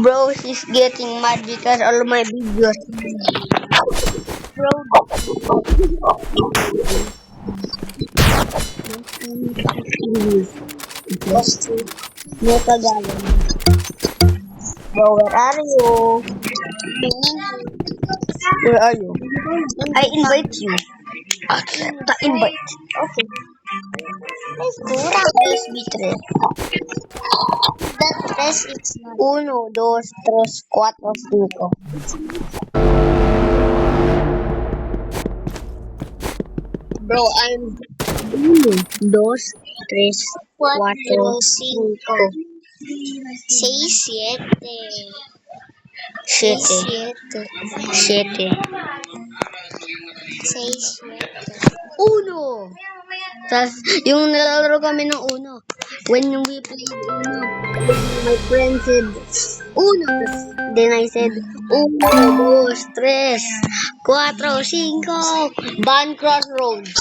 Bro, he's getting mad because all my videos. Bro, just no Tagalog. Bro, where are you? Where are you? I invite you. Accept the invite. Okay. Let's go. Let's be tres. That tres is not. Uno, dos, tres, cuatro, cinco. Bro, I'm uno, dos, tres, cuatro, cinco. Seis, siete. Siete. Seis, siete. Uno! Tapos, yung nalalaro kami ng Uno. When we played Uno, my friend said, Uno. Then I said, Uno, dos, tres, cuatro, cinco. Van Crossroads.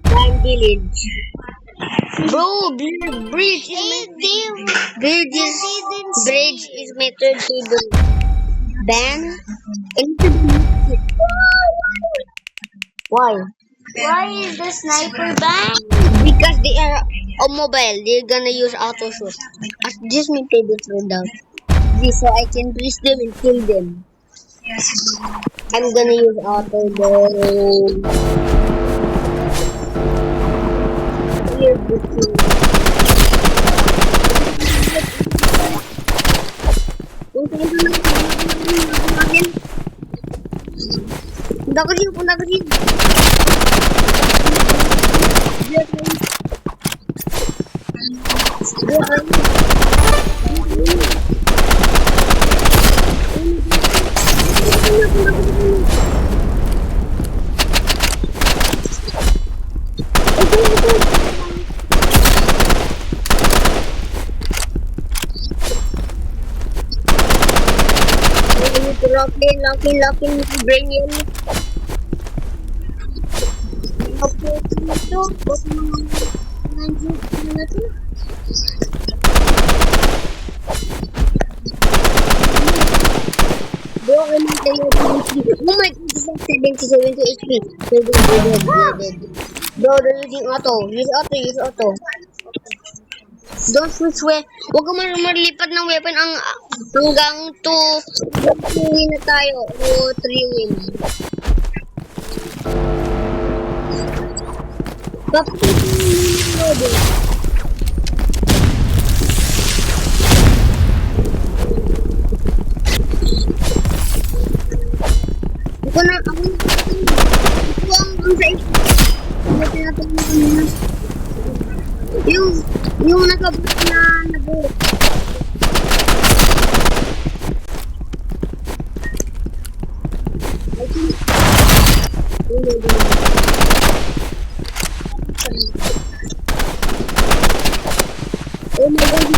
Van Village. Bro, bridge is my third favorite. Ban? Why? Why is the sniper banned? Because they are on mobile. They're gonna use auto shoot. Just my favorite readout. So I can freeze them and kill them. I'm gonna use auto though. Here's the thing. Punta ko dito. Locking, brain yun. Okay, ito. Bro, I'm not oh my god, 77 HP. Dead. Bro, they're using auto. Use auto. Don't switch way. Huwag ka marilipat ng weapon hanggang 2 win na tayo. O 3 win. Bakit ito ako na ang sa yung nakabot na nabot. Oh my god,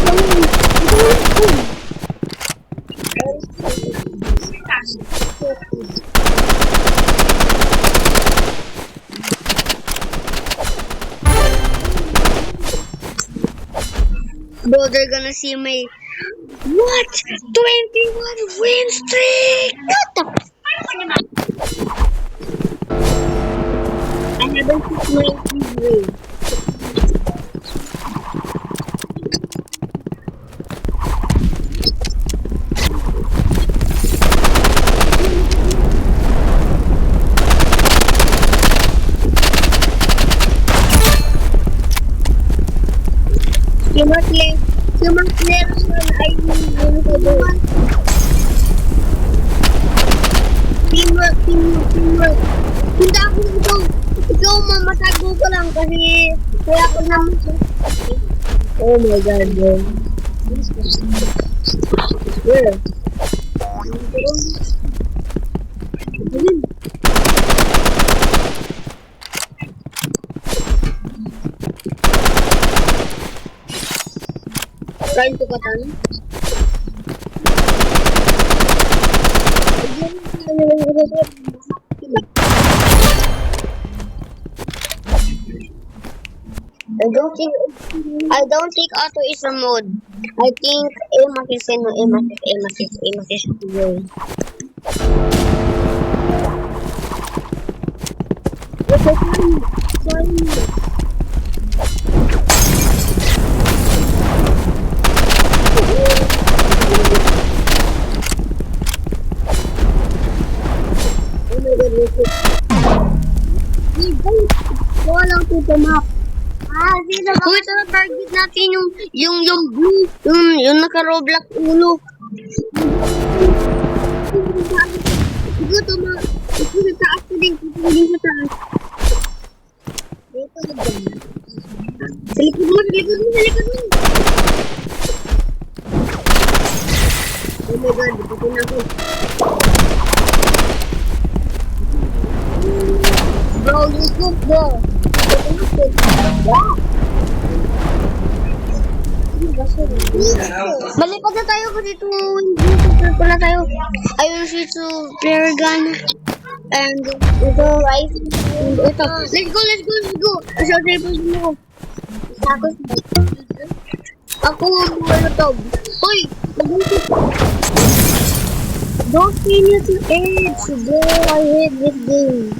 bro, they're gonna see my what? 21 win streak! What the I haven't put my win. Yung mga players ay teamwork. Hindi ako ikaw mamatago ko lang kasi kaya ako naman. Oh my god, bro. Where? Trying to cut on. I don't think auto is a mode. I think aim assist and aim assist will. Sorry. Oh my god, we fall out of the map. Sino ba? Kung ito na target natin yung blue, yung naka-roblox ulo. Ito to ma. Ito sa taas ko din. Ito din sa taas. Dito na dyan. Sa likod mo, sa likod mo, sa likod mo. Oh my god, ito na ako. Bro, you cook bro. Malipad na tayo kasi ito hindi ko na tayo. Ayun si to flare gun. And ito rifle. Ito. Let's go. Asa tayo mo. Ako molotov. Hoy, don't finish to edge. Bro, I hate this game.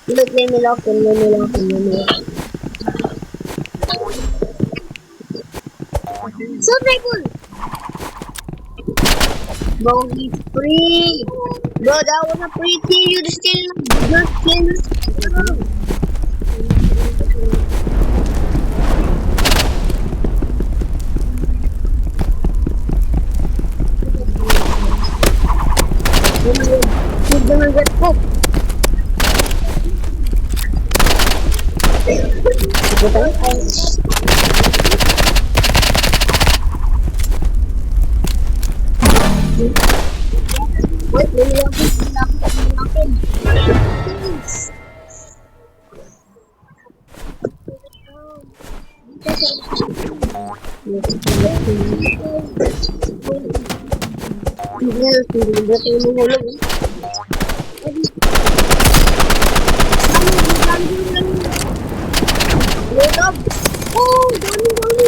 Let me lock in. So Dragon! Bro, he's free! Bro, that was a free kill. You just kill. Jangan get hook. Oh, Donnie.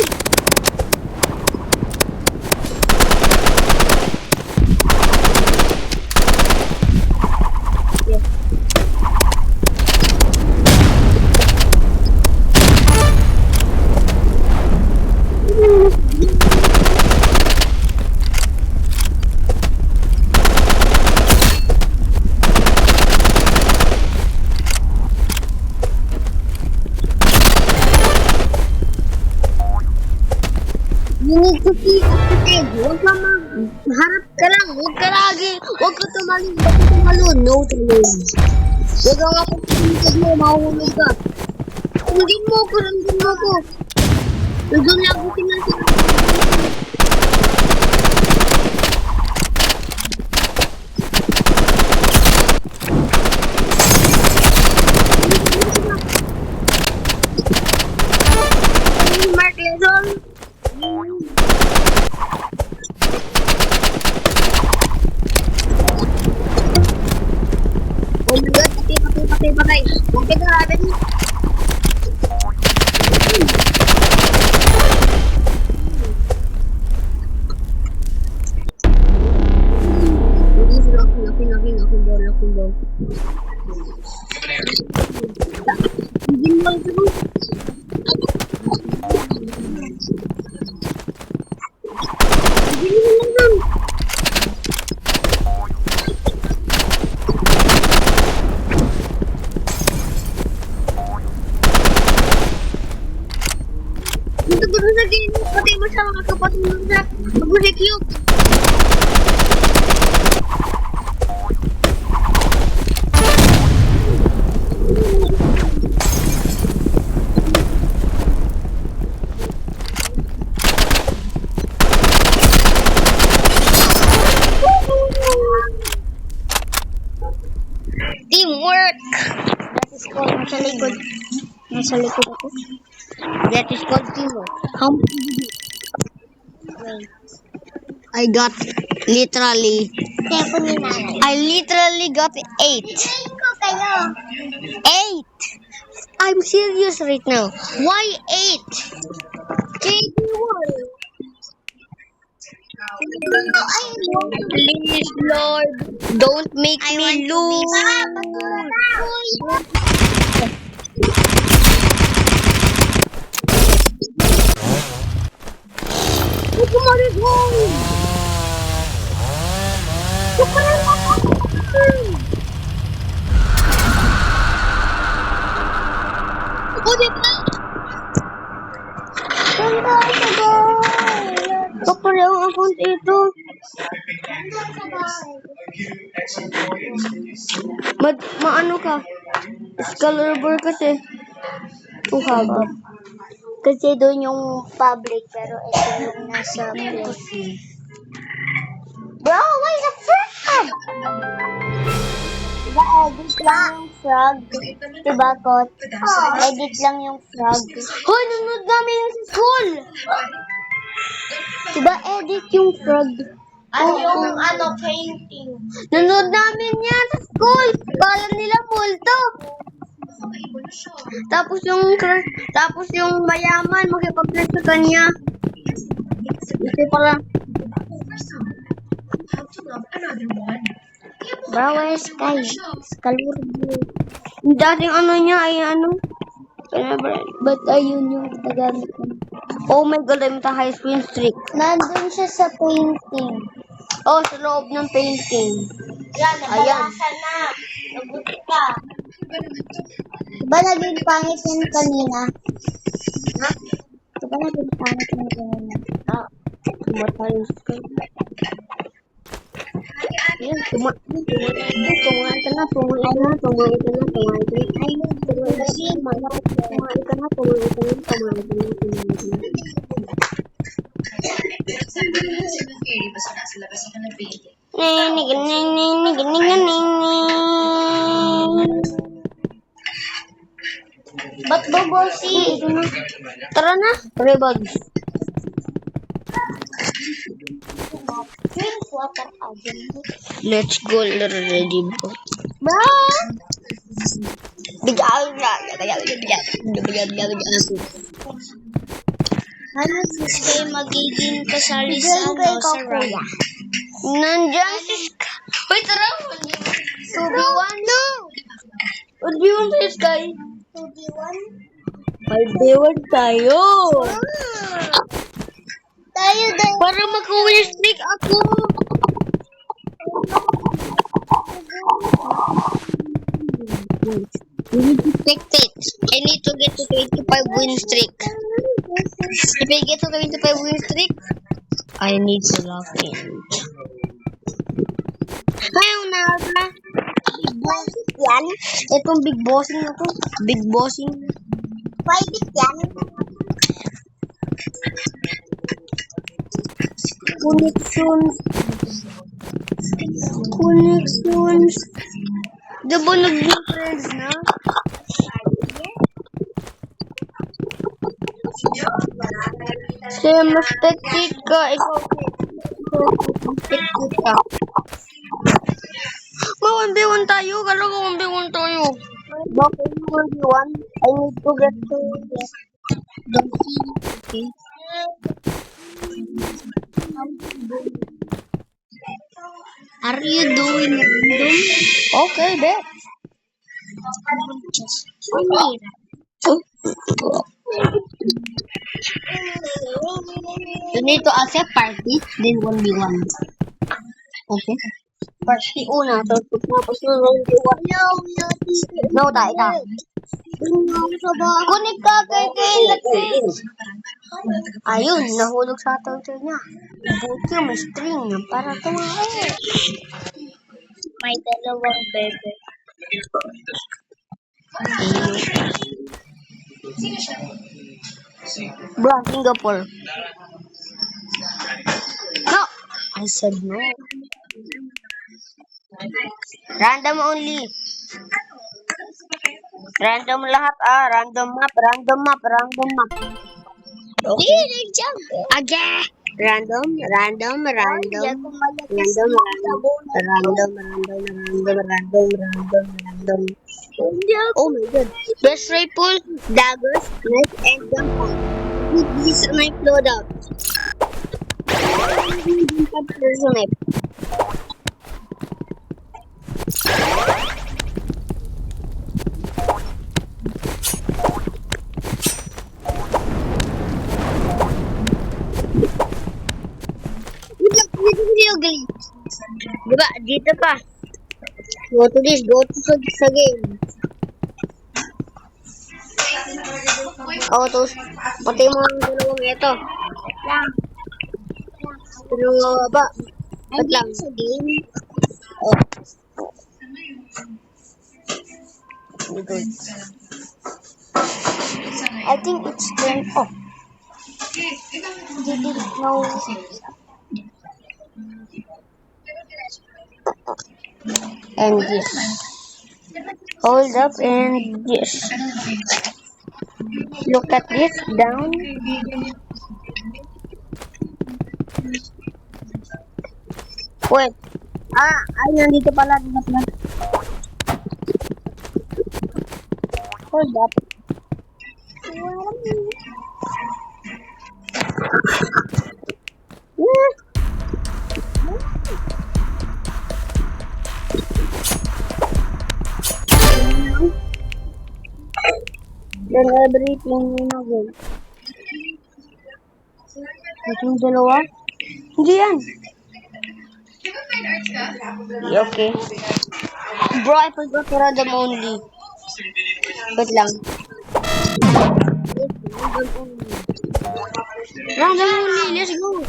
You need to keep active. Huwag ka harap ka lang. Huwag ka lagi. Huwag ka tumalun. No tumalun. Huwag ka kapag mo, mahuhulog ka. Sundin mo ko. Nandun lang ako pinansin. Mark Lesson. Oh my god, patay. Bakit na natin? Laki daw. Hindi mo ito. Patay mo sa mga kapatid mo sa mag-recute. Teamwork! That is called, nasa likod ako. That is called teamwork. How much did you do? I got literally got 8. 8! I'm serious right now. Why 8? KD1. Please, Lord, don't make me lose. O, diba? Kapareho ang account ito. Maano ka? Scalable kasi. Haba. Kasi doon yung public, pero ito yung nasa Bro, why the frog? Diba edit lang yung frog? Diba, Kot? Edit lang yung frog. Hoy, nanonood namin yung sa school! Diba edit yung frog? Painting. Nanonood namin yan sa school. Kala nila multo. Tapos yung mayaman makipag-crush sa kanya. Kasi pala. Bro, where's Sky? Skalurbo. Yung dating ano niya ay ano? Ba't ayun yung tagamit ko? Oh my god, I'm the high spin streak. Nandun siya sa painting. Oh, sa loob ng painting. Yan, Ayan. na. Nabuti ka. Diba naging pangit yun kanina? Diba naging pangit yun kanina? Tumatayos ka. Ayan, tumahay ka na. Ba't ba, bossy? Tara na, Rebag. Drink water again. Let's go, ready po. Ba? Ano si Sky magiging kasali sa ano sa Raya? Nandiyan si Sky. Wait, tara. 2v1? No! What do you want si Sky? 2v1? 5v1 tayo. Tayo din. Para mag-win streak ako. We need to spectate. I need to get to 25 win streak. If I get to 25 win streak, I need to log in. Ayaw na ba? Big boss yan? Itong big bossing na to. Big bossing. Private yan? Connections. Diba nag-new friends na? Kaya mas spectate ka. Ikaw spectate ka. Ma-1v1 tayo. Kala ko 1v1 tayo. Bakit 1v1? I need to get to the okay. Are you doing random? Okay, bet. You need to accept party, then 1v1. Okay? Party una, tapos yung 1v1. No, tayo. Kunik ka kay Alexis. Ayun, nahulog sa torture niya. Buti may string para tumakas. May dalawang bebe. Bro, Singapore. No! I said no. Random only. Random lahat random map. Okay, jump. Again! Random, random, Hindi random, ako malagis random, dito sa bonus ko. random. Hindi ako. Oh my god. Best rifle, daggers, knife, and gunpowder. This is my loadout. Knife. Dito video game. Diba? Dito pa. Go to this. Go to sa game. To. Pati mo ang dalawang ito. Pero ba? Wait lang. Sa game. Oh. Good. I think it's game off. Didn't know. And this. Hold up and this. Look at this down. Wait. Ay, nandito pala. Hold up. Then everything again. Itong dalawa? Hindi yan. Okay. Bro, I forgot to random only. Wait lang. Random only, let's go.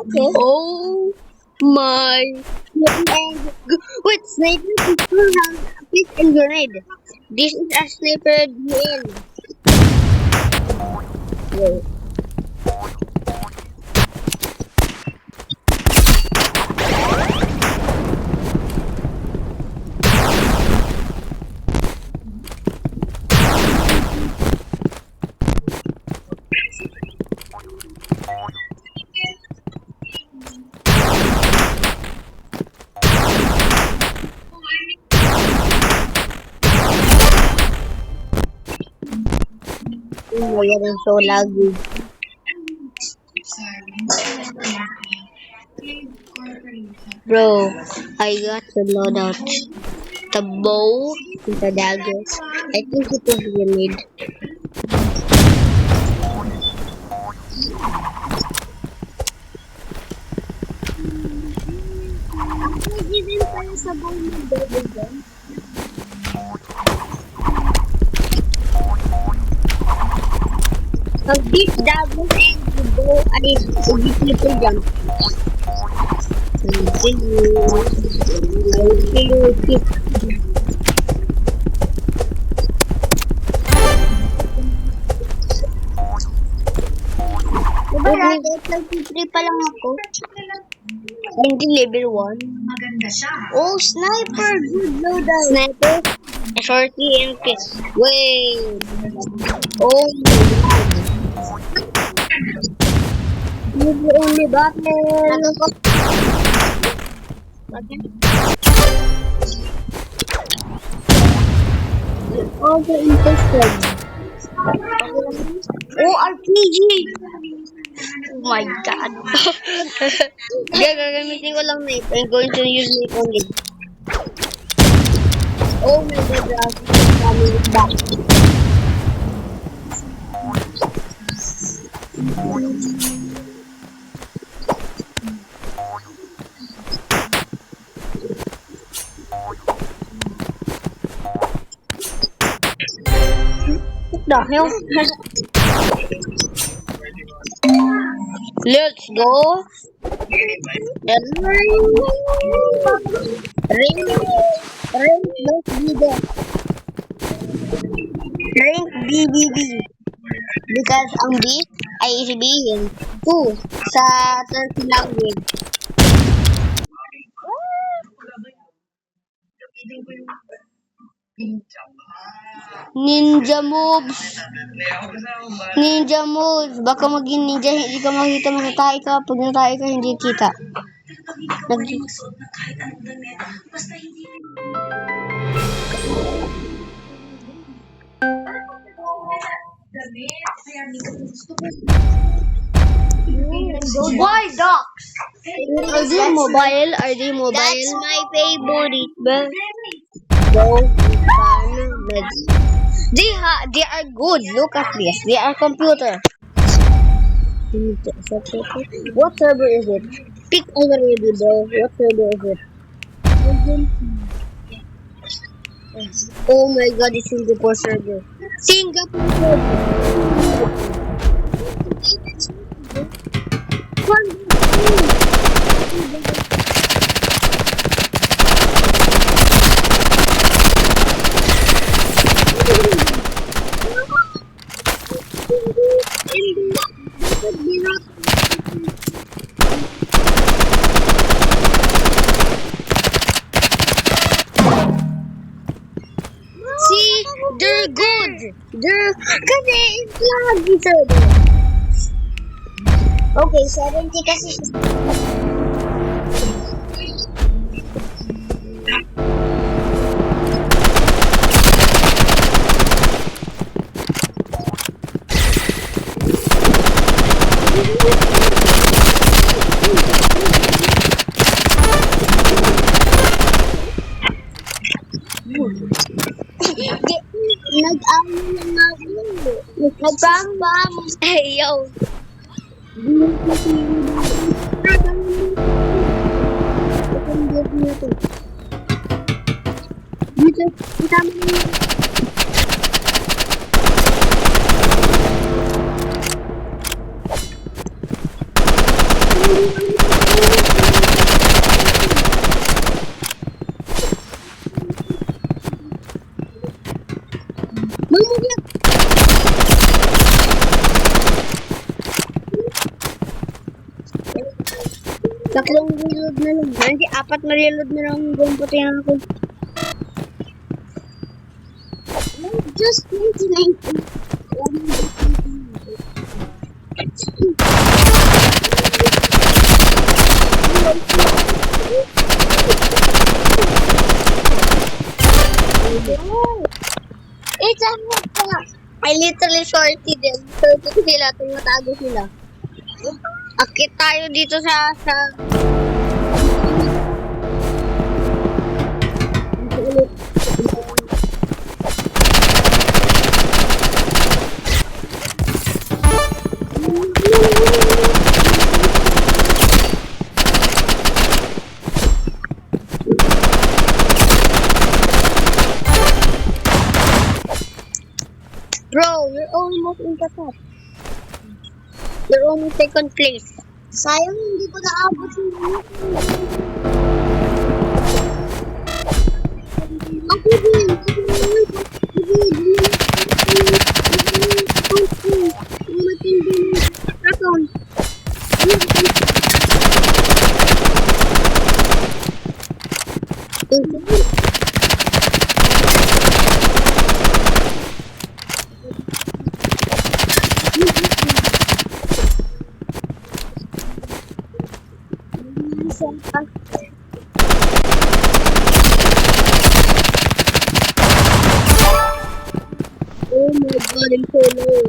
Okay. Oh my. Wait, sniper pistol has a pick and grenade. This is a sniper DL. Wait. Oh, yan ang so laggy. Bro, I got the loadout. The bow, the daggers. I think it is grenade. Pwede din pala sa bow ng double gun. This daggers and the bow ay triple jump. Diba dati 23 pa lang ako? Hindi level 1. Oh, sniper! Good loadout! Sniper, a shorty, and kiss. Wait. Oh my god. You're the only battle. Ano ko? Also interested. Oh, RPG! Oh my god. Gagamitin ko lang knife. I'm going to use knife only. Oh my god, Rafi is coming back. What the hell? Let's go. Rank BBB. Because ang B ay sabihin 2 sa Turkey language. Ninja moves. Ninja moves. Baka maging ninja, hindi ka makita, matatay ka. Pag natay ka, hindi kita. Why dogs? Are they mobile? Are they mobile? That's my favorite. They are good. Look at this. They are computer. What server is it? Pick already, bro. What server is it? Oh my god, it's Singapore server. Singapore See, they're good. Kasi it's lagi server. Okay, 70 kasi. Nag-ano na ako. Nag-bam-bam. Ayaw. Dito, kasama mo yun. Mamagyan. Tatlong reload na lang. Hindi, apat na reload na lang yung puti na ako. Just 2019. It's a hot. I literally shorty them. Shorty sila, tumatago sila. Akit tayo dito sa... Dito ulit. Bro, you're almost in the top. You're almost second place. Sayang, hindi ko naabot yung Ako din. Oh my god, I'm so low.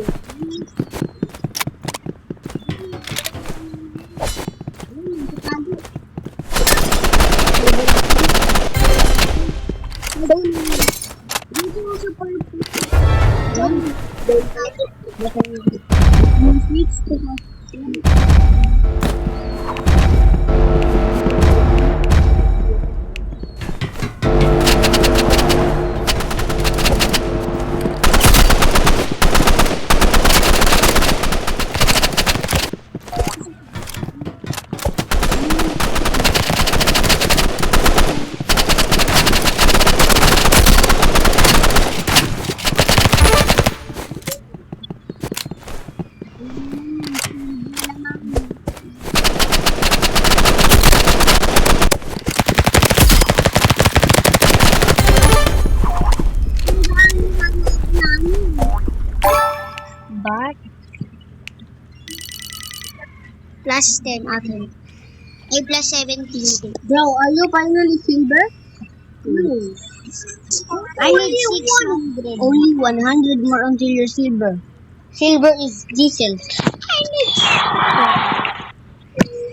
plus 10 akin. Ay, plus 17. Bro, are you finally silver? No. I need 600. Only 100 more until you're silver. Silver is diesel. I need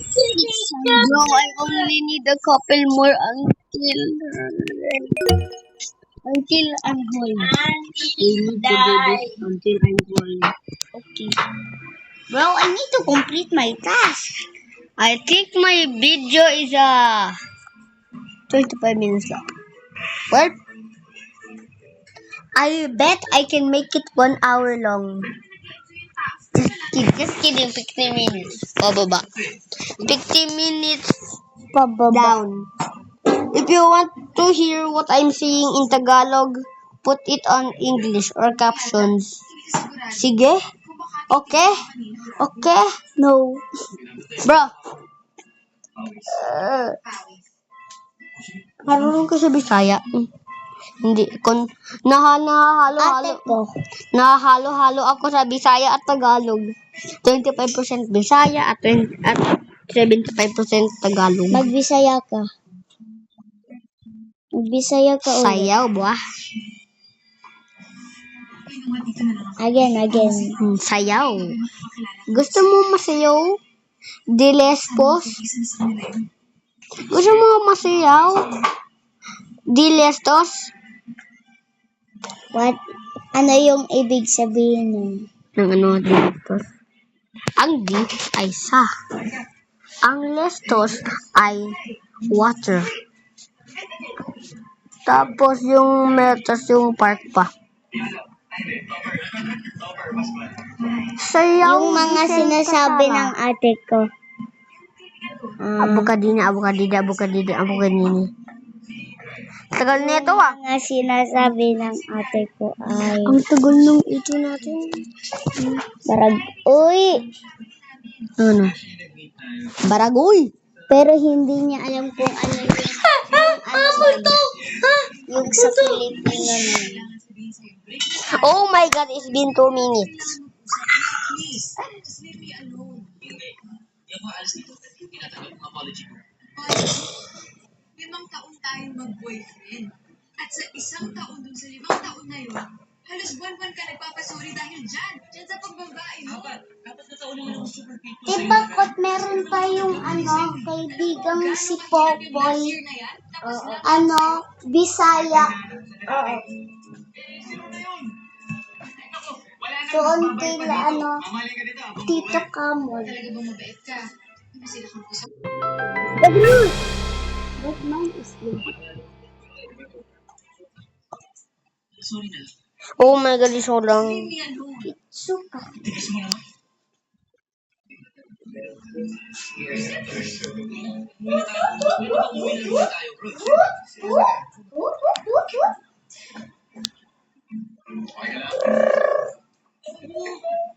600. Bro, I only need a couple more until I'm whole. I need to do this until I'm whole. Okay. Bro, I need to complete my task. I think my video is 25 minutes long. What? I bet I can make it 1 hour long. Just kidding, 50 minutes. Pababa. 50 minutes Pababa. down. If you want to hear what I'm saying in Tagalog, put it on English or captions. Sige? Okay? Okay? No. Bro. Marunong ka sa Bisaya. Hindi. Ate ko. Nahalo-halo ako sa Bisaya at Tagalog. 25% Bisaya at 75% Tagalog. Magbisaya ka. Magbisaya ka ulit. Sayaw, buah. Again. Sayaw. Gusto mo masayaw? Dilespos? Gusto mo masayaw? Dilestos? What? Ano yung ibig sabihin nun? Ng ano, dilestos? Ang di ay sa. Ang lestos ay water. Tapos yung metas yung part pa. Sayaw. Yung mga sinasabi ng ate ko. Abukadina. Tagal nito Mga sinasabi ng ate ko ay Ang tagal nung ito natin. Uy! Ano? Baragoy! Pero hindi niya alam kung ano yung sa Filipino na. Oh my God, it's been 2 minutes. Limang taon tayong mag-boyfriend. At sa isang taon dun sa 5 taon na yun, halos buwan-buwan ka nagpapasuri dahil dyan sa pagbabae mo. Diba, Kot, meron tayong kaibigang si Popoy, Year na yan, tapos Bisaya. Doon kila, Tito Kamol. talaga bang mabait ka? Hindi sila kang kusap. But mine is blue. Oh my God, it's so long. Suka.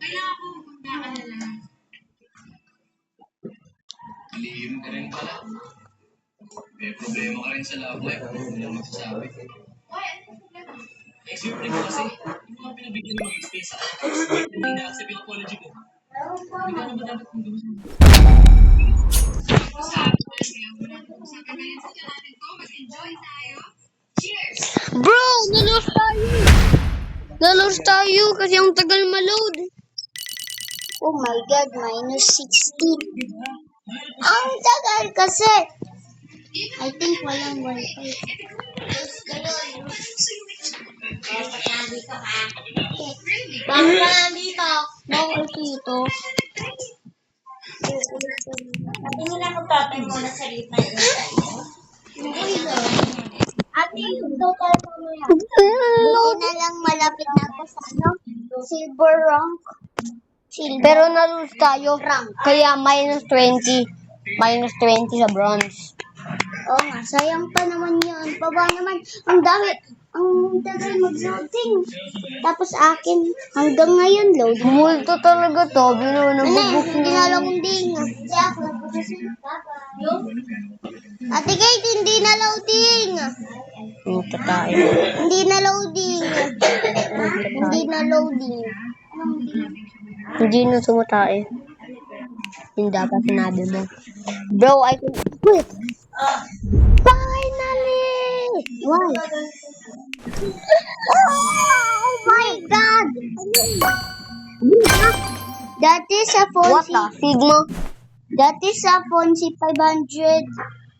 Kailangan ko magkakaalala. Lihim ka rin pala. May problema ka rin sa love life. Ano lang magsasabi? Hoy, ano yung problema? Eh, siyempre mo kasi, hindi mo nga pinabigyan mo yung space sa akin. Hindi na-accept yung apology mo. Hindi ka na ba dapat kung gawin mo? Sa kagayan sa dyan natin to, mag-enjoy tayo. Cheers! Bro, nalos tayo kasi ang tagal ma-load. Oh my God, minus 16. Ang tagal kasi. I think walang wifi. Bakit dito? Bawal dito. Tingin ako tatay mo na sa gitna yun. Ate, yung total mo yan. Buti na lang malapit na ako sa silver rank. Pero nalos tayo. Kaya minus 20. Minus 20 sa bronze. Oo nga, sayang pa naman yun. Baba naman, ang dami, ang tagal mag-loading. Tapos akin, hanggang ngayon loading. Multo talaga to. Binunabubuk Hindi na loading. Ate Kate, hindi na loading. Multo tayo. Hindi na loading. Hindi na loading. Hindi na sumutae. Yung dapat sinabi mo. Bro, I can quit. Finally! Why? Oh my God! That is a What Fonzie. the? Sigma? That is a Fonzie 500.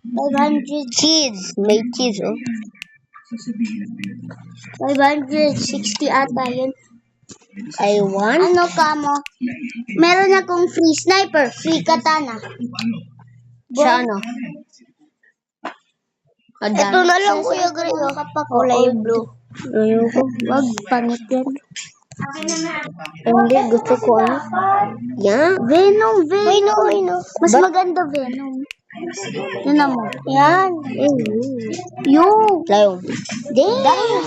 500. Cheese. May cheese, oh. 560 ata yun. I want. Ano ka mo? Meron akong free sniper, free katana. Sa ano? Ito na lang, Kuya Gray. Kulay blue. Ayoko. Wag, pangit yan. Hindi, gusto ko ano. Yeah. Venom. Mas maganda Venom. Yun na mo. Yan. Yung. Layo. Damn.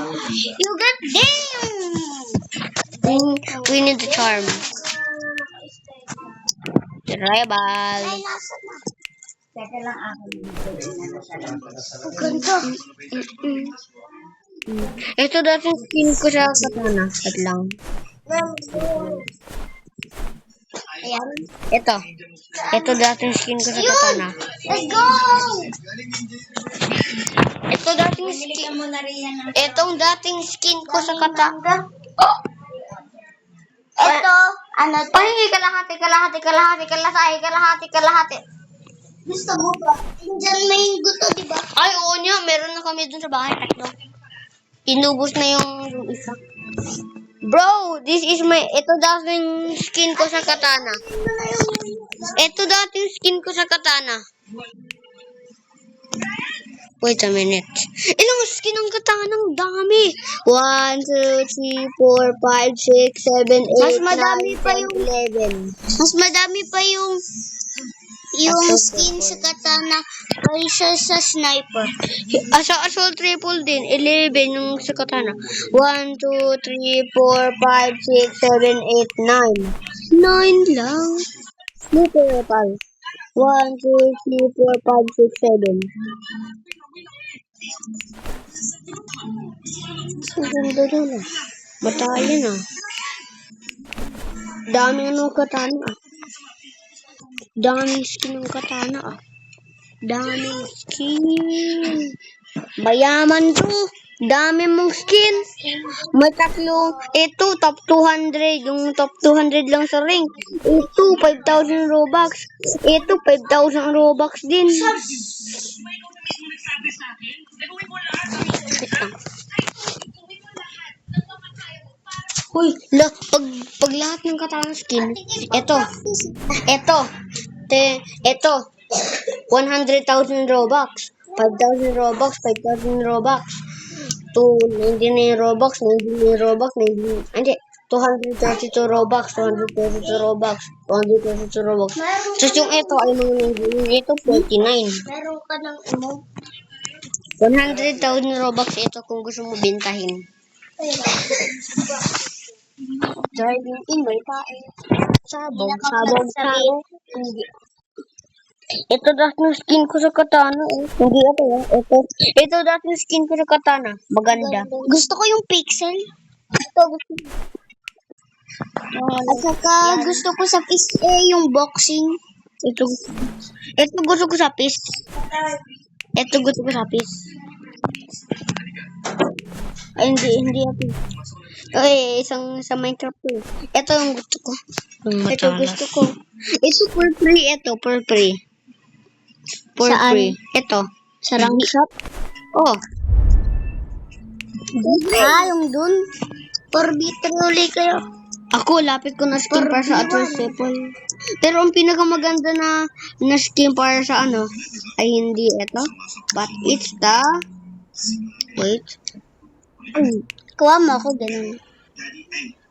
You got damn. We need the charm. Tribal. nasa na. Teka lang ako. Ganda. Ito dati skin ko sa katana. At lang. Ayan. Ito dati skin ko sa katana. Let's go! Ito dating skin. Itong dating skin ko sa katana. Ito, ano to? Pahingi kalahati. Gusto mo ba? Diyan may gusto, di ba? Ay, oo niya. Meron na kami dun sa bahay. Tatlo. Inubos na yung isa. Bro, this is my... Ito dating skin ko sa katana. Ito dating skin ko sa katana. Wait a minute. Ilang skin ang katana? Ang dami. 1, 2, 3, 4, 5, 6, 7, 8, Mas madami 9, pa 10, yung- 11. Mas madami pa yung skin sa katana kaysa sa sniper. Sa assault rifle din, 11 yung sa katana. 1, 2, 3, 4, 5, 6, 7, 8, 9. 9 lang. Sniper rifle. 1, 2, 3, 4, 5, 6, 7. Ang ganda doon ah. Batalyon ah. Daming ano katana ah. Daming skin ng katana ah. Daming skin. Mayaman to. Dami mong skin. May tatlo. Ito, top 200. Yung top 200 lang sa ring. Ito, 5,000 Robux. Ito, 5,000 Robux din. Uy, pag lahat ng katana skin, ito, 100,000 Robux, 5,000 Robux, 5,000 Robux, 99 Robux, 99 Robux, 99, hindi, 232 Robux, 232 Robux, 232 Robux. Tapos yung ito ay mga 99, ito 49. Meron ka ng emote. 100,000 Robux ito kung gusto mo bintahin. Driving in may tae. Sabog. Hindi. Ito dati yung skin ko sa katana. Hindi ito. Ito dati yung skin ko sa katana. Maganda. Gusto ko yung pixel. Ito gusto ko. At saka gusto ko sa fish yung boxing. Ito gusto ko sa piece. Ito gusto ko sa piece. Ay, hindi ito. Ay, isang sa Minecraft to. Ito yung gusto ko. Ito gusto ko. Ito for free. Ito for free. For Saan? free. Ito. Sa rank shop. Oh. Yung dun. For bitter ulit kayo. Ako, lapit ko na skin para sa Atlas Apple. Pero ang pinakamaganda na skin para sa ano, ay hindi ito. But it's the... Wait. Kuha mo ako ganun.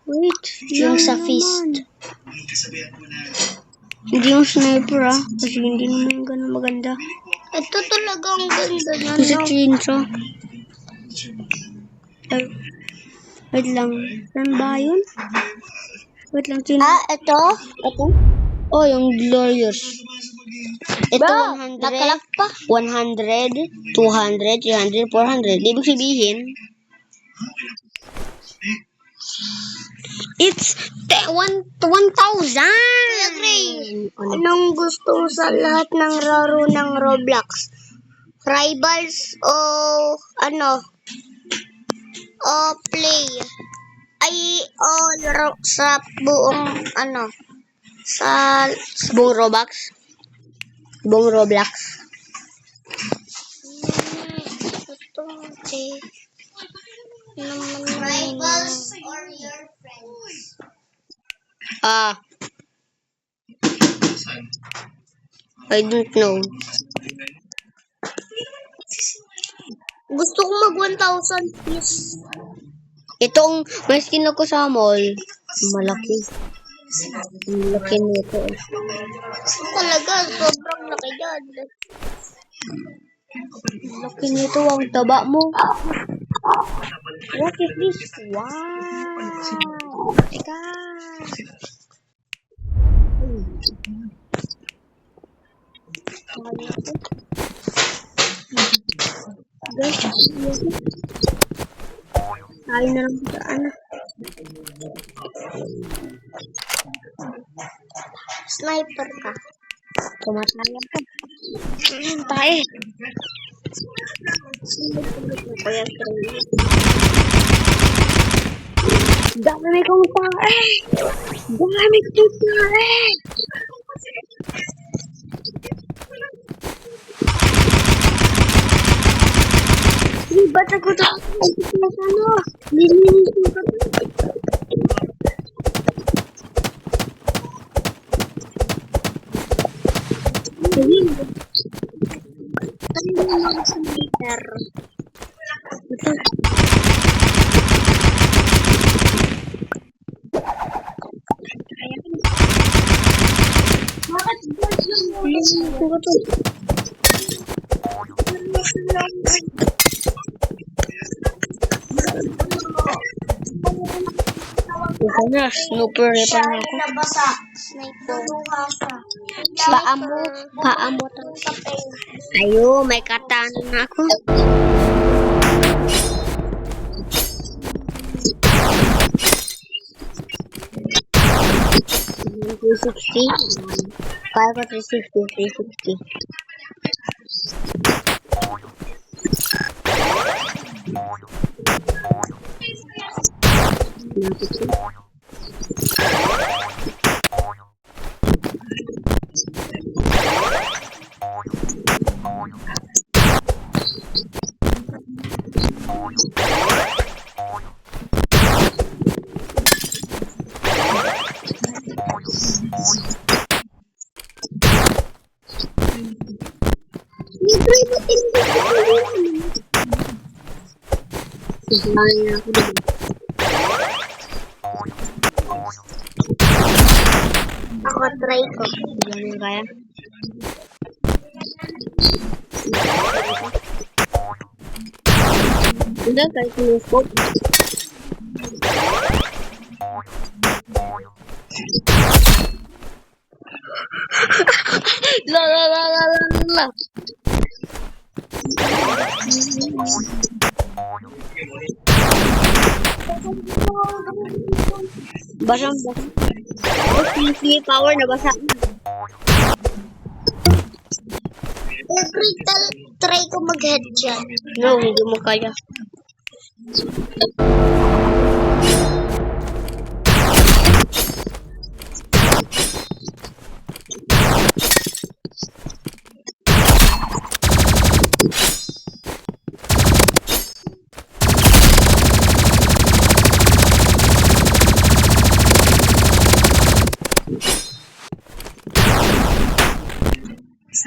Wait. Yung yan sa naman. fist. Hindi yung sniper kasi hindi naman ganun maganda. Ito talaga ang ganda na. Yung sa chainsaw. Ay, wait lang. Saan ba yun? Wait lang. Ito? Ito? Oh, yung Glorious. Ito, Bro, 100, nakalak pa. 100, 200, 300, 400. Ibig sabihin, it's 1,000. Kuya Gray, Anong gusto mo sa lahat ng laro ng Roblox? Rivals o o play? Laro sa buong sa Buong Roblox. Buong Roblox. Rivals or your friends? Saan? I don't know. Gusto ko mag 1,000 piece. Itong may skin ako sa mall. Malaki. Malaki nito. Talaga, sobrang laki yan. Malaki nito. Ang taba mo. What is this? Wow. Teka. Guys, tayo na lang sa Sniper ka. Tumataya ka. Tayo. Kaya Dami kong tae. Dami kong tae. Ba't ako ito? Nililisin ko ito. ano yung mga sniper? Nililisin ko ito. Ito na, snooper pa na ako. Nabasa. Sniper. Paa mo. Ayo, may katana na ako. Kaya ko 360. Ako try ko. Ganyan kaya. Hindi, kahit yung scope. La. Basang. Sige, power na basa. Try ko mag-headshot. No, hindi mo kaya.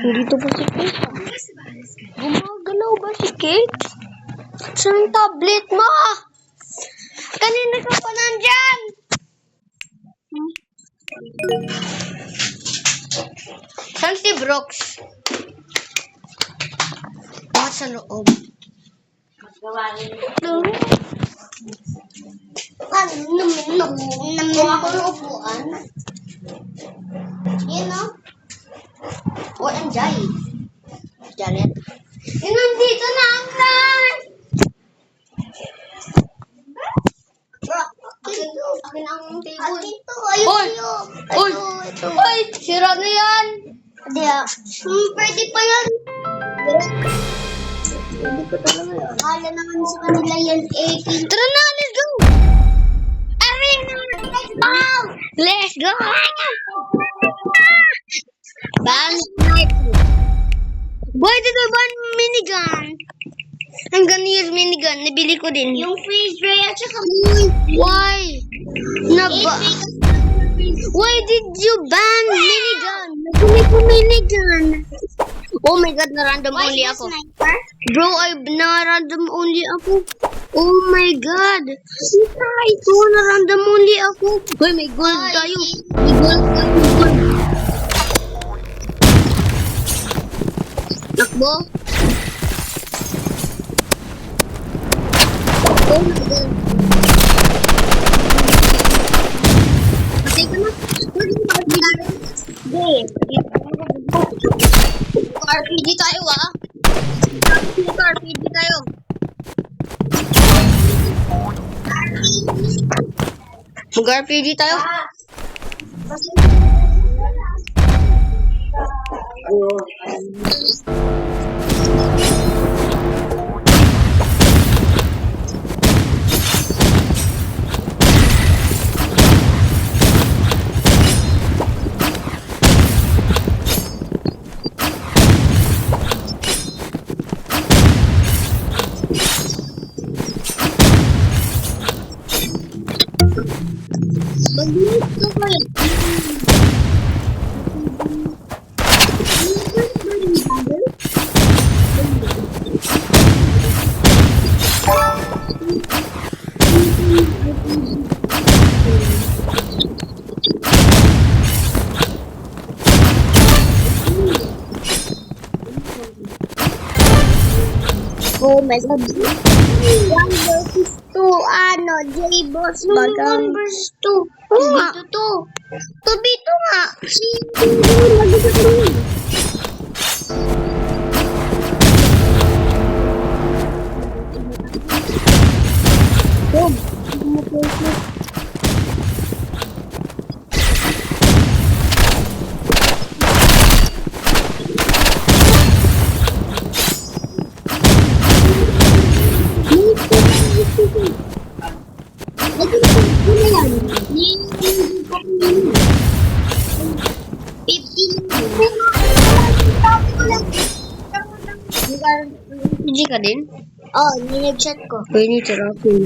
Dito ba si Kate? Gumagalaw ba si Kate? Saan tablet mo? Kanina ka pa nandyan? Saan si Brooks? Bakit sa loob? Namin ako ng upuan. Yun o. O, Anjay. Janet. Nandito na ang kan. Akin ang table. Ito, ayun Oy! yun. Oy! Ito. Wait! Sira na yan. Hindi pwede pa yan. Hindi ko talaga yan. Kala naman sa kanila yan 18. Tara na, let's go! Arena, let's go! Let's go! Bang sniper. Boy, dito ba minigun? I'm gonna use minigun. Nabili ko din. Yung freeze ray at saka Why? Why did you ban minigun? Nabili ko minigun. Oh my god, na-random Why only the ako. sniper? Bro, na-random only ako. Oh my god. Sita, ito, na-random only ako. Hoy, may gold tayo. May gold tayo. Takbo. Oh my god. Patay ka na. RPG tayo ah. RPG tayo. Mag-RPG tayo. Mag-mute ka pa rin. Oh my god. 1 versus 2, J-Boss bagang. 1 versus 2. Oo nga. Dito 2v2 nga. Hindi ka din? Oh, ninag-chat ko. Pwede charapin.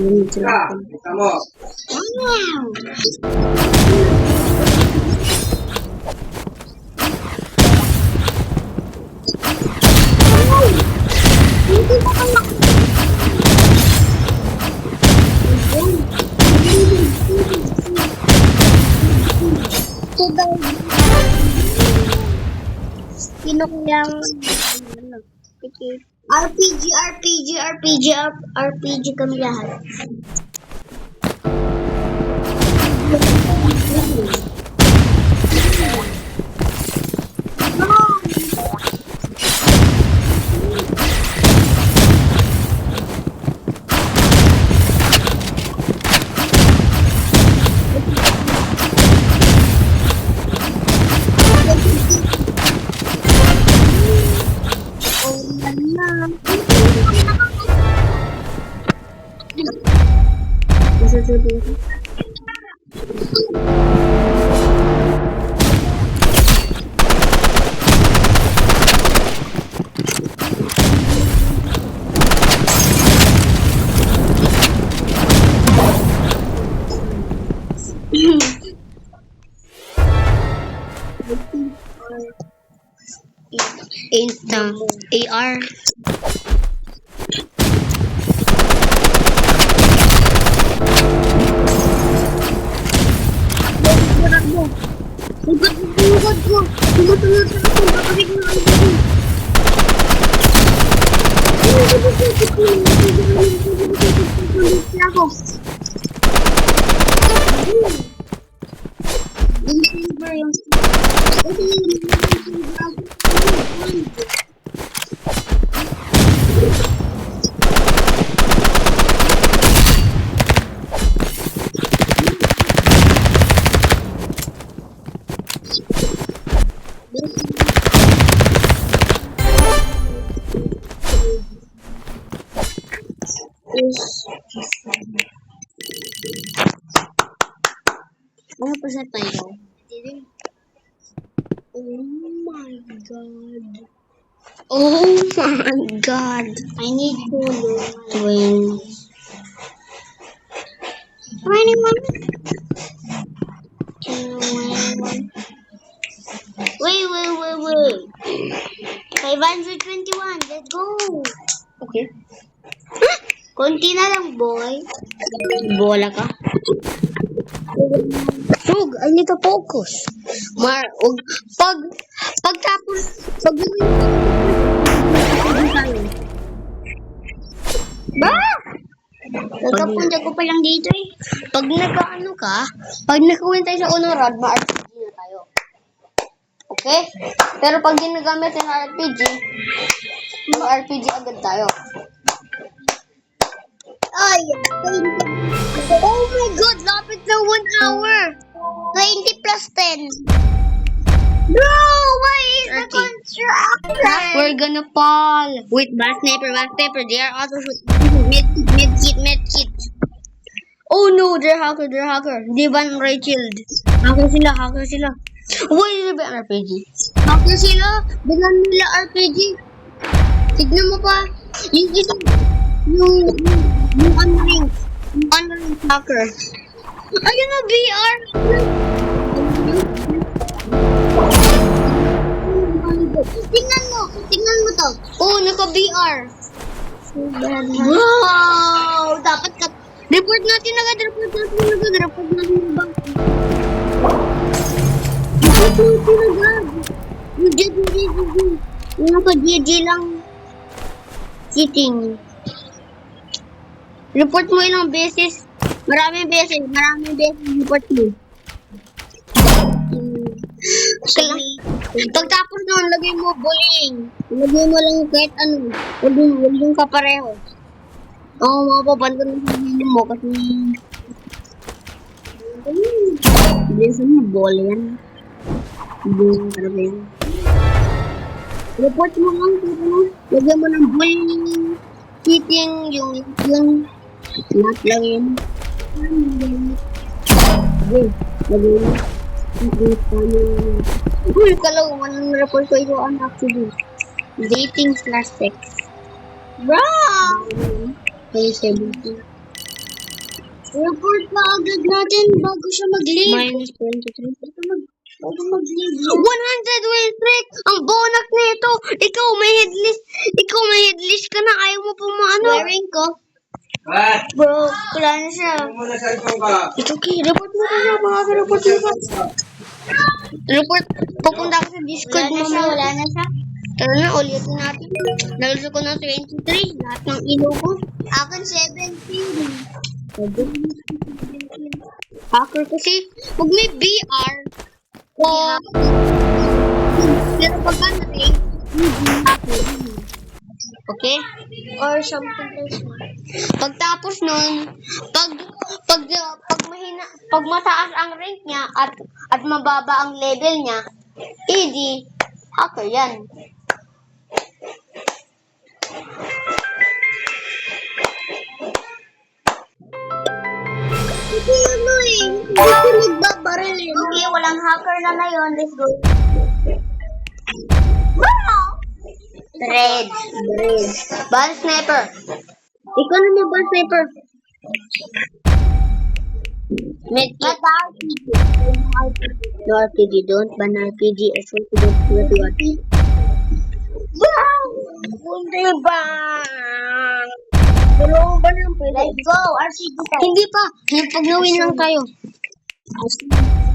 Sino kayang RPG kami lahat. AR. na tayo. Oh my God. Oh my God. I need to learn. Twins. 21. Wait. 521. Let's go. Okay. Konti na lang, boy. Bola ka. Sug, I need to focus. Pagtapos, Nagkapunta ko pa lang dito eh. pag nagkawin tayo sa unang round, ma-RPG na tayo. Okay? Pero pag ginagamit yung RPG, mag-RPG agad tayo. Ay, Oh my God! Lapit na 1 hour! 20 plus 10. Bro, why is the 30. constructor? We're gonna fall. Wait, bad sniper. They are auto shoot. Medkit. Oh no, they're hacker. Di ba ng Raychild? Hacker sila. Why is it RPG? Hacker sila. Bilan nila RPG. Tignan mo pa. Yung isa, yung unranked hacker. Ayun na, VR. Tingnan mo to. Oh, naka-VR. Wow, dapat ka. Report natin agad. Report natin ba? Yung naka-GG lang. Cheating. Report mo ilang beses. Maraming beses. Report mo. Pagtapos nun, lagay mo bullying. Lagay mo lang kahit ano. Huwag yung kapareho. Oo, mapapanto na sa hindi mo kasi... Bisan mo, bola yan. Hindi yung talaga yan. Report mo lang, lagay mo ng bullying, cheating, yung lahat lang yun. Okay, lagay mo. Uy, kalaw, manang report ko ito ang actually. Dating/sex. Bro, May 17. report na agad natin bago siya mag-leave. Minus 23. Bago mag-leave. 100 win streak! Ang bonak na ito! Ikaw may headless ka na. Ayaw mo pumaano. Wearing ko. What? Bro, wala na siya. Muna cellphone ka. It's okay. Report mo na. Report mo na. Report. Pupunta ako sa Discord mo. Wala na siya. Tara na, ulitin natin. Nalasa ko ng 23. Lahat ng ilo ko. Akin 17. Hacker kasi. Pag may VR, pero pag ano rin, okay? Or something else. Pagtapos nun, pag mataas ang rank niya at mababa ang level niya, edi hacker yan. Hindi ano eh. Hindi nagbabaril eh. Okay, walang hacker na ngayon. Let's go. Wow! Red. Ban sniper. Ikaw naman ban sniper. Medkit. No RPG. Don't ban RPG. I swear to God. Wow! Hindi ba? Dalawang ba ng pwede? Let's go. RCG tayo. Hindi pa. Pag nawin lang tayo.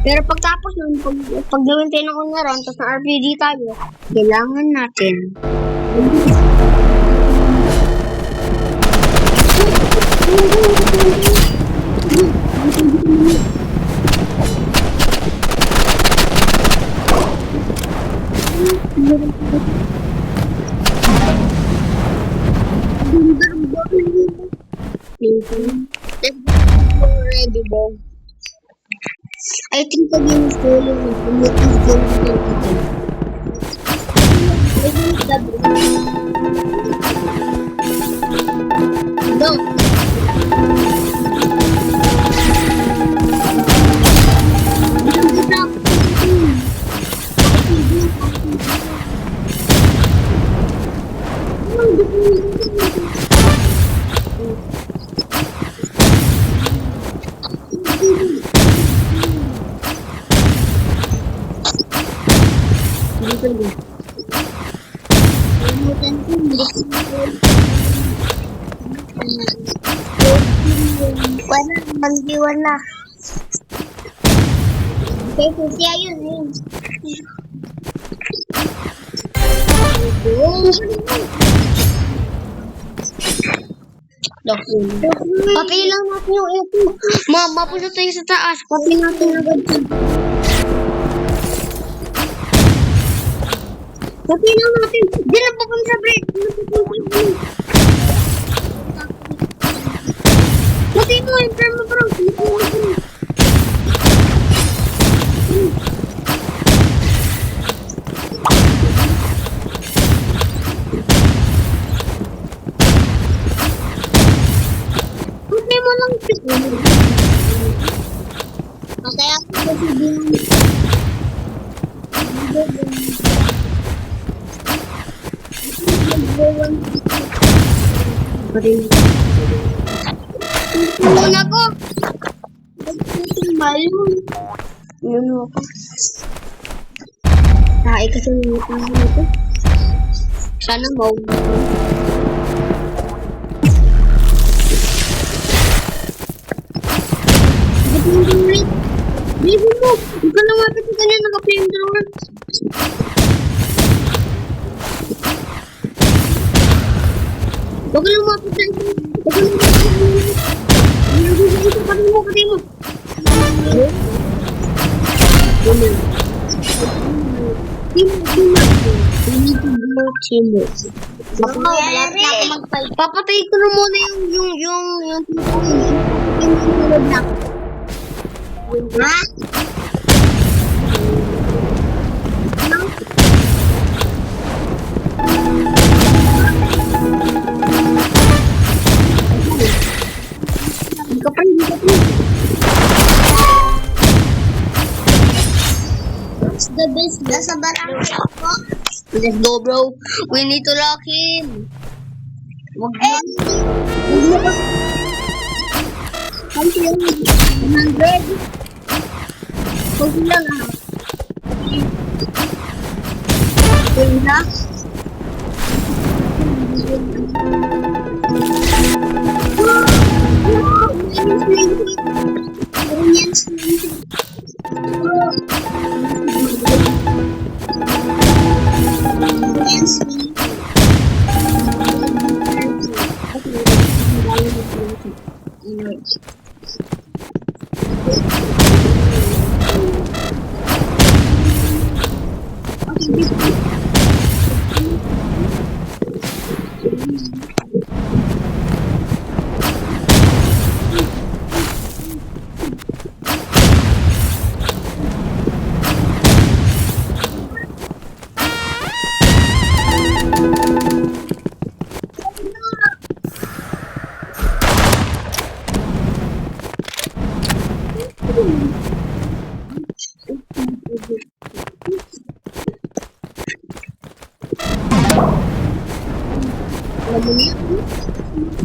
Pero pagtapos nun, pag nawin tayo ng unang round, tapos na RPG tayo, kailangan natin. Ready, bro. I think the game is going to Dito din. Kalimutan ko, hindi ko wala, mandi wala. Okay, siya yun eh. Patay lang natin yung ito. Mapunta tayo sa taas. Patay natin agad yun. Patay lang natin. Di na pa kami sa break. Patay mo yung perma bro. Patay mo lang. Patay ako kasi din. Muna ko. Balon. Yun ako. Tae kasi yung pangalan nito. Sana mauwi. Bibo mo! Huwag ka lumapit sa kanya, naka-flamethrower. Huwag ka lumapit sa kanya. Huwag ka lumapit sa kanya. Patay mo, patay mo. We need to go teamwork. Papatay ko na muna yung sunod na. Ha? Hindi ka pa. What's the best? Nasa barangay ako. Let's go, bro. We need to lock in. Wag mo. Wag mo. 100. Huwag lang ah. Wait na.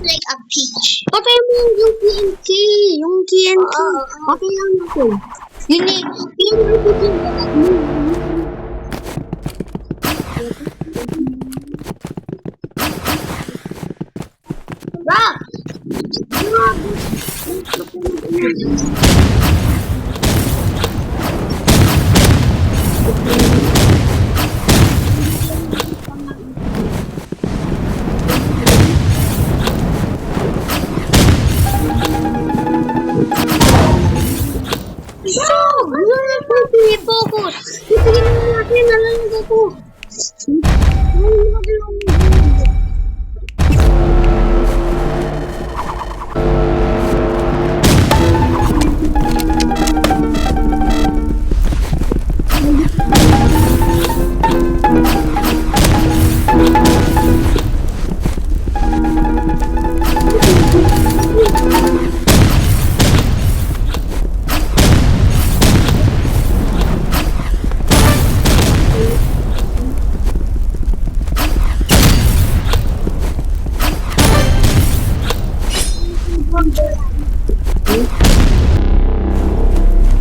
Like a peach. Patay mo yung TNT. Yung TNT. Patay lang natin. Yun eh. Rock! Focus! Titigil na natin. Nalalag ako.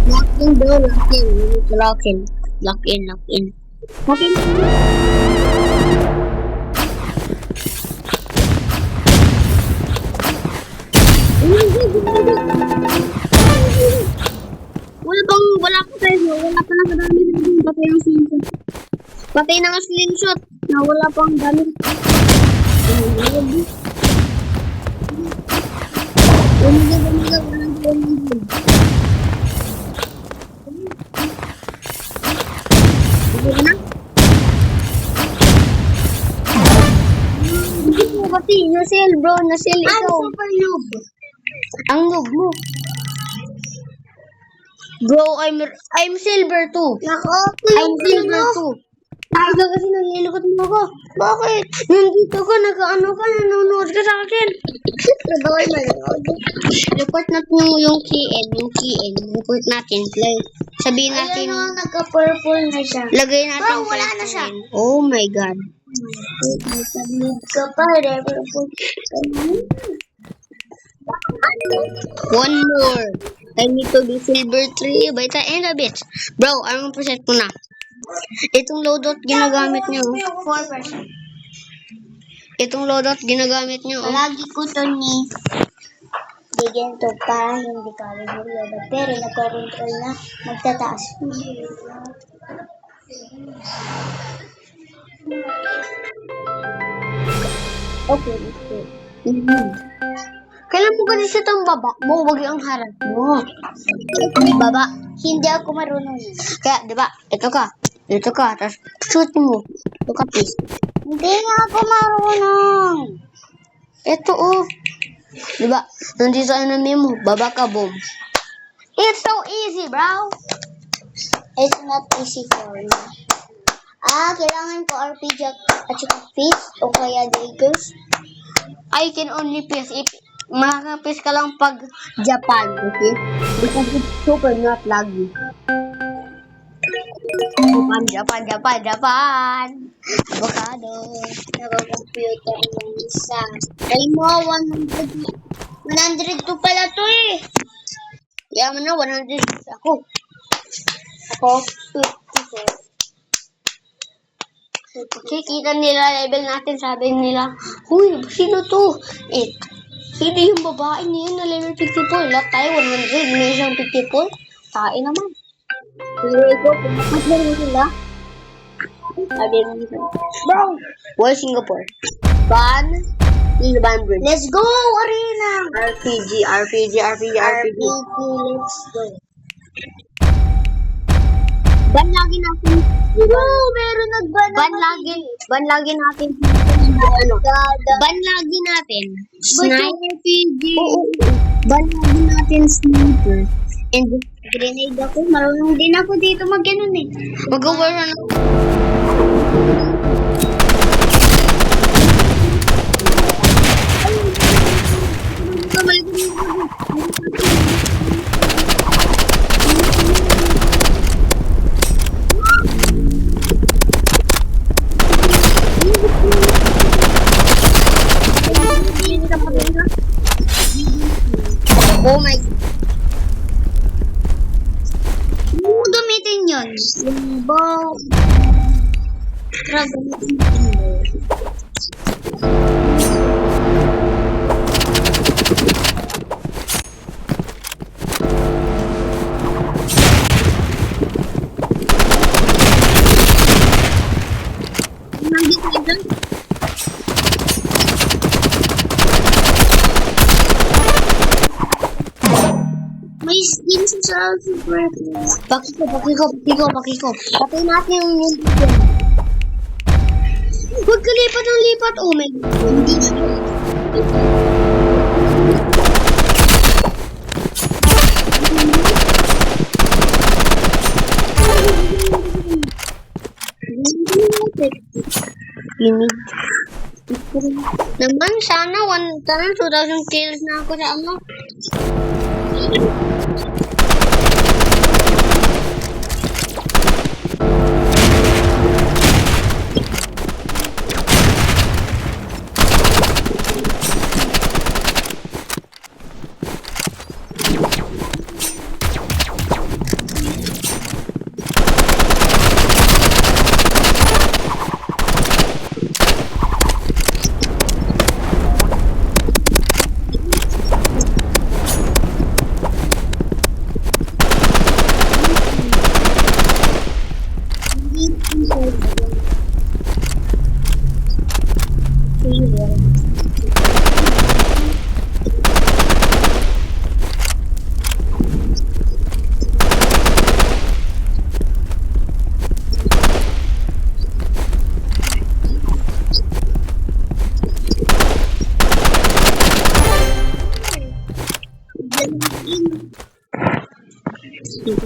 Lock in, bro. Lock in. We need to Lock in. Lock in. Lock in. Okay. Wala pa tayo. Wala pa nakadami na yung patay ng slingshot. Patay na nga slingshot. Na wala pang dami. Pati, nasil bro, nasil ikaw. I'm super noob. Ang noob mo. Bro, I'm silver too. Nako, I'm silver too. Ay, kasi nalilukot mo ako. Bakit? Nandito ka, nag-ano ka, nanonood ka sa akin. bawal manood. Report natin yung KN. Report natin. Sabihin natin, Ayan o, nagka-purple na siya. lagay natin. Bro, wala na siya. Oh my God. May sabid ka pa, purple. One more. I need to be silver 3 by the end of it. Bro, anong percent mo na? Itong loadout ginagamit niyo. 4%. Itong loadout ginagamit niyo. Lagi ko to ni bigyan to para hindi ka rin maglaba. Pero nagka-control na magtataas. Okay, okay. Kailan mo kasi itong baba mo? Huwag yung harap mo. Baba, hindi ako marunong. Kaya, di ba? Ito ka. Tapos shoot mo. Ito ka, please. Hindi nga ako marunong. Ito, oh. Di ba? Nandito sa enemy mo. Baba ka, boom. It's so easy, bro. It's not easy for me. Kailangan ko RPG at saka fish o kaya daggers. I can only piss if makaka-piss ka lang pag Japan, okay? Because it's super not laggy. Japan. Avocado. Naka-computer ng isa. Ay mo, 102 pala to eh. Yaman na, 100 ako. Ako, 54. Kikita nila level natin, sabi nila, huy, sino to? Sino yung babae niya na level 54? Lahat tayo 100, may isang 54. Tae naman. Pero ito, pumakas mo sila. Sabi nila, bro, why Singapore? Ban bridge. Let's go, Arena! RPG. RPG, let's go. Ban lagi natin. Oh, meron nagban Ban lagi natin. Ban lagi natin. Sniper PG. Ban lagi natin sniper. And Grenade ako. Marunong din ako dito mag-ganon eh. mag-war na. Oh my God. Gamitin yun. Yung bow. Tara, gamitin yun. May skin sa super. Pakiko. Patay natin yung dito. Huwag ka lipat. Oh my God. Hindi na. Limit. Naman, sana 2,000 kills na ako sa ano.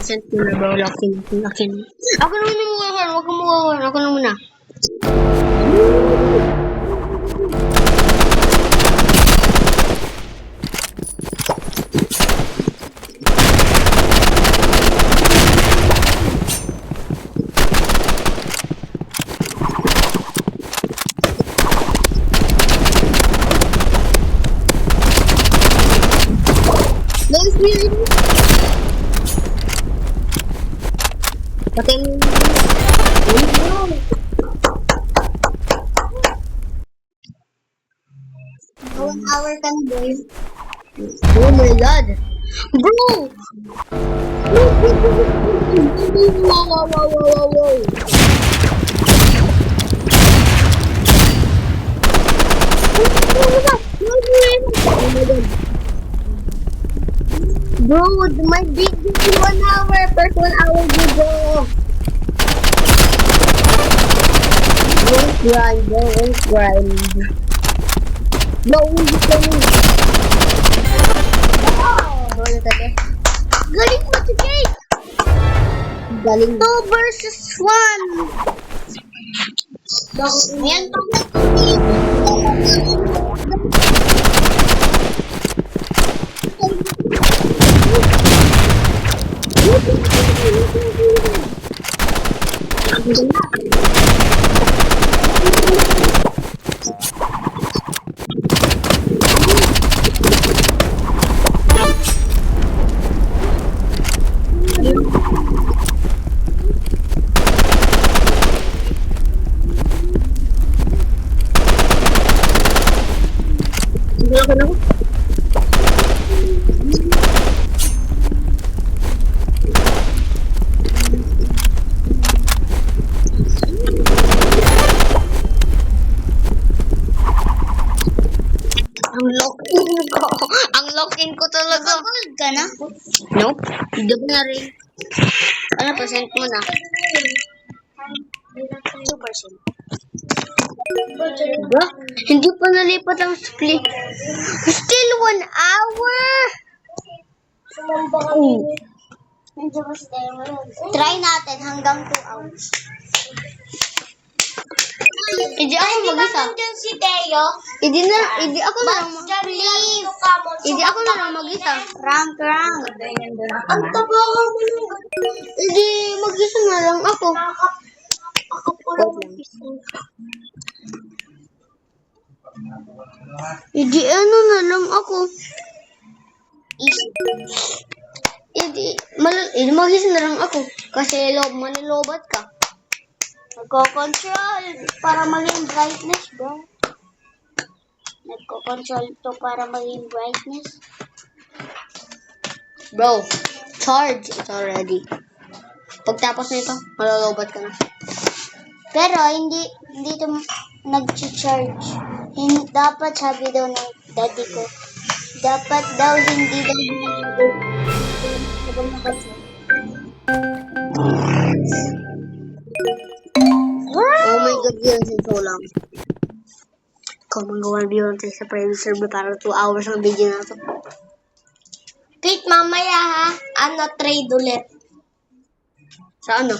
Sent mo na ba? Lakin. Ako na muna mukha. Huwag kang mukha. Ako na muna. Nice, really. Patay mo. One hour ka na, boy. Oh my god. Bro! Wow. Bro, my big is 1 hour. First 1 hour you go. Don't grind. No, hindi ka mo. Bro, tate. Galing mo today. Galing. 2 versus 1. Ayan pa na. Ang lock-in ko talaga. Gold ka na? Nope. Hindi ko na rin. Ano, percent mo na? 2%. Diba? Hindi pa nalipat ang split. Still 1 hour! Medyo mas tayo mo yun. Try natin hanggang 2 hours. Hindi ako mag-isa. Nandiyan si Teo? Hindi ako na lang Please. Hindi ako na lang mag-isa. Rank. Ang taba ka mo nung Hindi, mag-isa na lang ako. Hindi, ano na lang ako. Hindi, mag-isa na lang ako. Kasi manilobat ka. Nagko-control para maging brightness, bro. Nagko-control to para maging brightness. Bro, charge it already. Pagtapos nito, malolobat ka na. Pero hindi to nag-charge. Dapat sabi daw ng daddy ko. Dapat daw hindi daw Oh my god, yun so lang. Kung magawa video natin sa private server para 2 hours ang video na ito. Kate, mamaya ha. Trade ulit. Sa ano?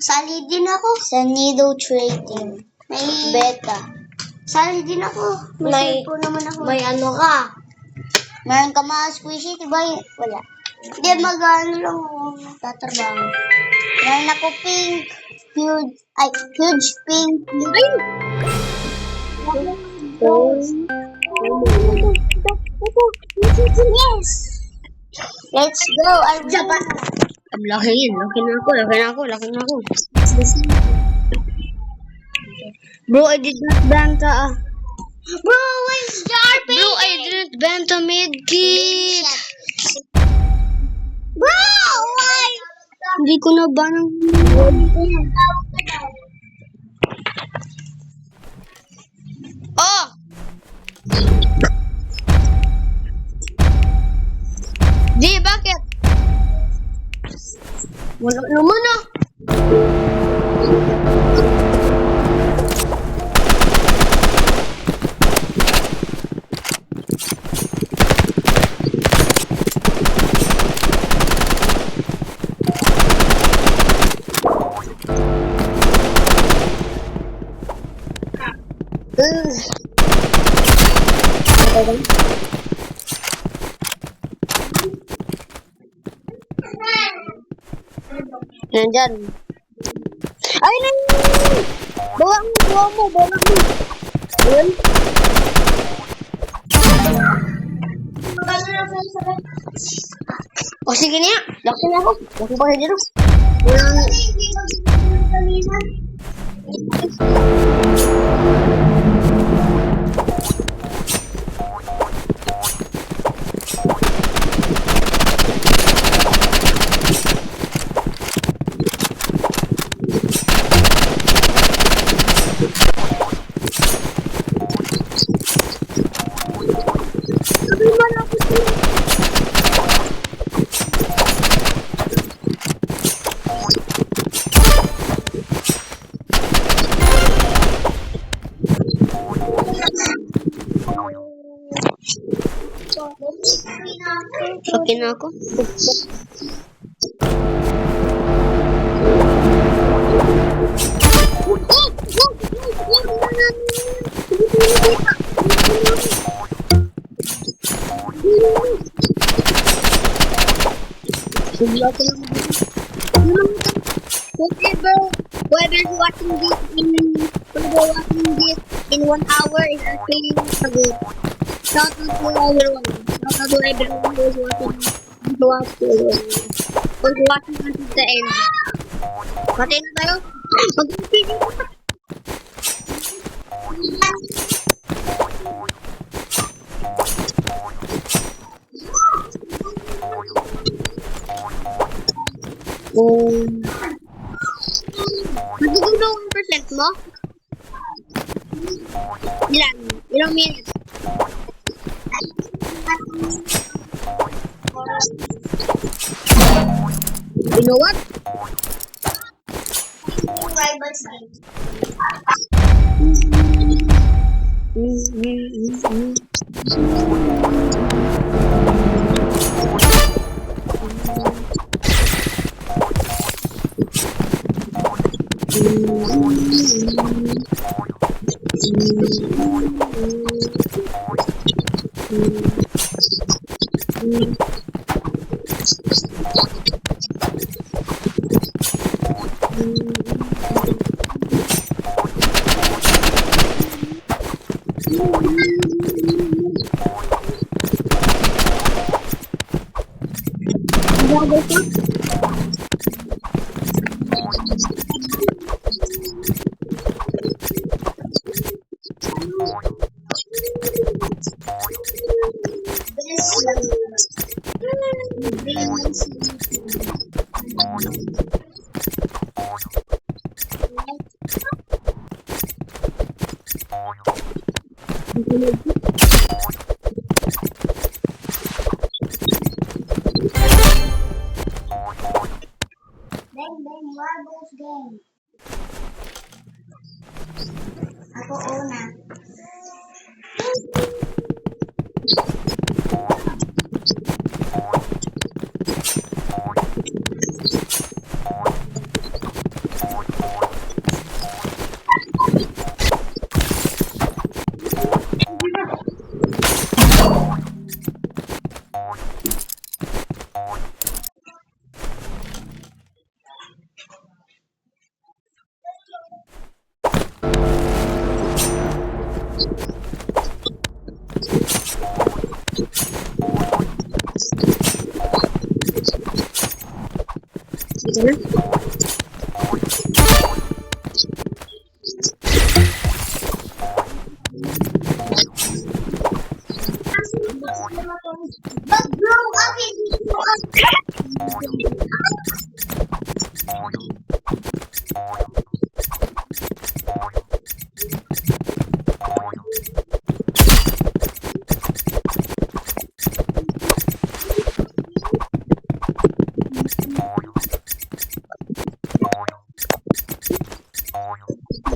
Sali din ako. Sa Nido Trading. May beta. Sali din ako. May po naman ako. May ano ka? Meron ka mga squishy, diba? Wala. Hindi, mag-ano lang ako. Tatrabaho. Meron ako pink. Huge pink. Ay! Yes! Let's go! Laki na ako. Bro, I did not banta Bro, where's Jarpy? Bro, I didn't banta medkit. Bro, why? Hindi ko na ba ng... Oh! Wala naman ah. Nandyan. Ay, bawa mo. Ayun. O sige niya. Laki na ako. Laki pa kayo dito. Laki na ako. Whoever's watching this in 1 hour is actually a good. Shout out to everyone. Shout out to everyone who's watching until the end. Patay na tayo. Mag-video pa. Magigulo 1% mo? Ilang minutes? You know what? Bang Bang Marbles Game. Ako una. But grow up is grow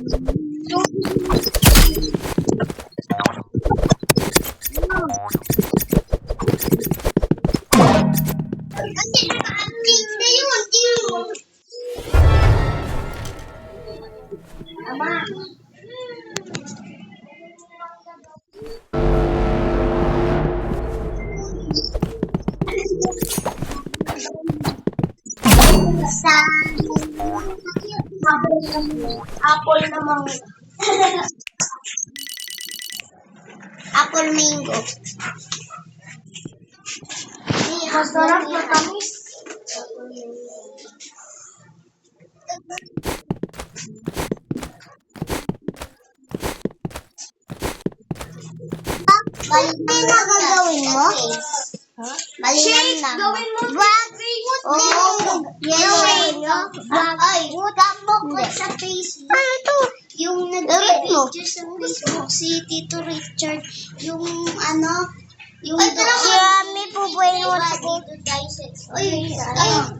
Kasi naka-update na yun. Tingnan mo. Ama. Sa apple naman. Apple mango. Masarap na tamis. Balikan na gagawin mo? Balikan na. Gawin mo. Wag. Oo. Gawin mo. Ay, tapos ko sa Facebook. Ano to? Yung nag-video sa Facebook, si Tito Richard. Yung ano, yung si Ami po buhay mo sa Uy,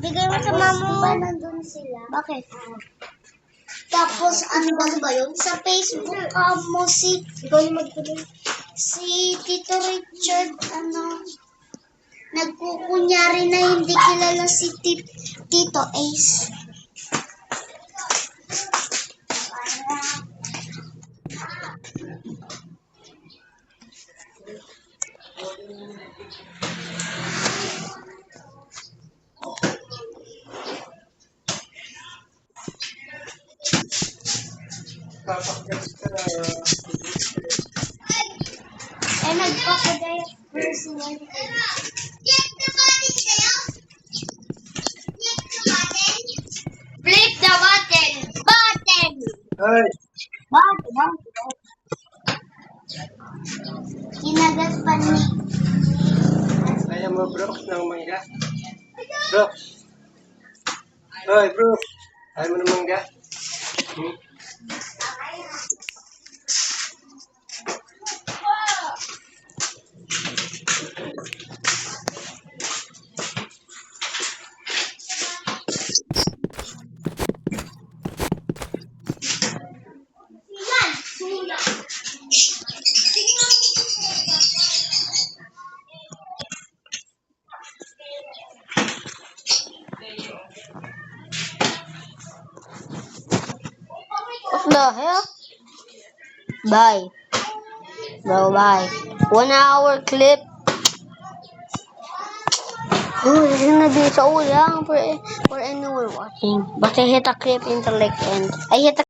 bigay mo sa mama mo. Nandun sila. Bakit? Tapos, ano ba yun? Sa Facebook mo si... Ikaw yung magtuloy. Si Tito Richard, nagkukunyari na hindi kilala si Tito Ace. Nagpapadaya personal. Flip the button. Button. Ay! Button. Kinagat pa ni. Kaya mo, Brooks, ng mangga? Brooks! Hoy, Brooks! Ayaw mo ng mangga? What the hell? Bye. Bro, bye. 1 hour clip. Oh, this is gonna be so long for anyone watching. But I hit a clip in the like end. I hit a